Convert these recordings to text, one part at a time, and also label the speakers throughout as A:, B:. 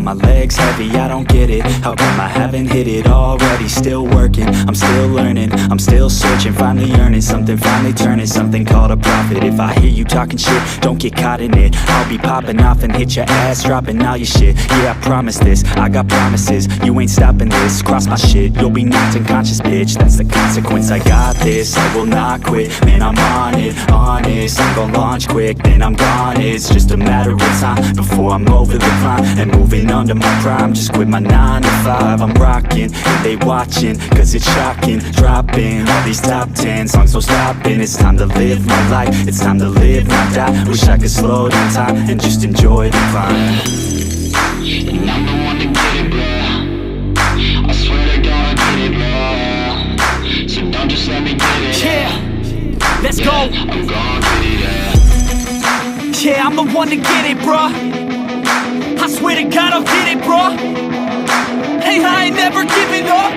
A: My legs heavy, I don't get it. How come I haven't hit it already? Still working, I'm still learning, I'm still searching, finally earning something, finally turning something called a profit. If I hear you talking shit, don't get caught in it. I'll be popping off and hit your ass, dropping all your shit. Yeah, I promise this, I got promises. You ain't stopping this, cross my shit, you'll be knocked unconscious, bitch. That's the consequence, I got this, I will not quit. Man, I'm on it, honest. I'm gon' launch quick, then I'm gone. It's just a matter of time before I'm over the climb and moving under my prime. Just quit my 9 to 5, I'm rocking, and they watching, cause it's shocking. Dropping all these top 10 songs, so stopping. It's time to live my life, it's time to live, not die. Wish I could slow down time and just enjoy the climb.
B: And I'm the one to get it, bro. I swear to God I get it, bro. So don't just let me get it.
C: Yeah, let's go.
B: I'm gon' get it, yeah.
C: Yeah, I'm the one to get it, bro. I swear to God I'll get it, bro. Hey, I ain't never giving up.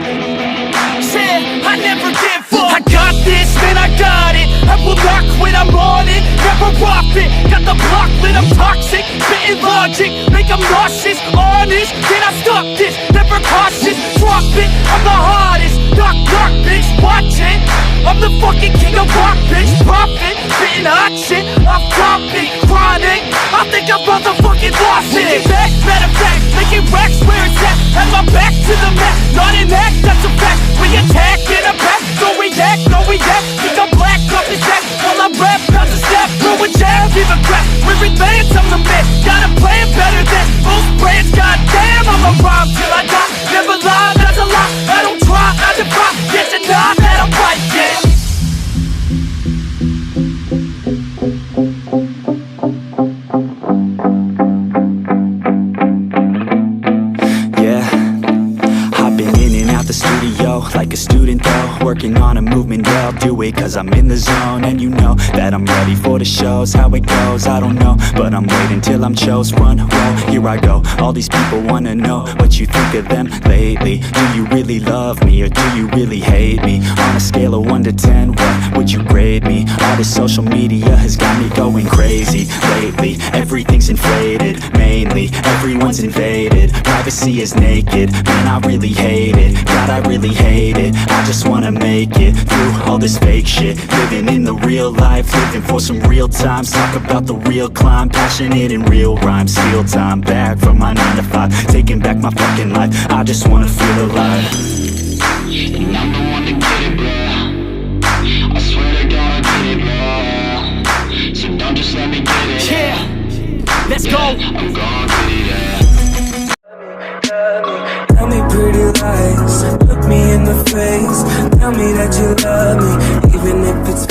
C: Yeah, I never give up. I got this, man, I got it. I will not quit, I'm on it. Never off it. Got the block lit, I'm toxic. Spitting logic, make them nauseous. Honest, can I stop this? Never cautious, drop it. I'm the hardest. Knock, knock, bitch, watch it. I'm the fucking king of rock, bitch. Profit, spitting hot shit. Off topic, chronic. I think I'm motherfucking lost it. Back, matter of fact, making racks where it's at. Have my back to the mat, not an act, that's a fact. We attack in a back, don't react, no react. Think I'm black, off his back. While I rap, not to step, throw a jab, give a crap. We're advanced, I'm the man. Got a plan better than most brands. Goddamn, I'm a rhyme till I die. Never lie, that's a lie. I don't try, I defy. Get to nod, that I'm right, yeah.
A: like a student though, working on a movement, yeah, I'll do it cause I'm in the zone. And you know that I'm ready for the shows. How it goes, I don't know, but I'm waiting till I'm chose. Front row, here I go. All these people wanna know what you think of them lately. Do you really love me or do you really hate me? On a scale of 1 to 10, what would you grade me? All this social media has got me going crazy lately. Everything's inflated, mainly everyone's invaded. Privacy is naked, man, I really hate it. God, I really hate it. I just wanna make it through all this fake shit. Living in the real life, living for some real times. Talk about the real climb, passionate in real rhymes. Steal time back from my 9 to 5, taking back my fucking life. I just wanna feel alive.
B: And I'm the one to get it, bro. I swear to God I get it, bro. So don't just let me get it.
C: Yeah, let's go.
B: I'm gonna get it, yeah.
D: Tell me pretty lies, look me in the face. Tell me that you love me, even if it's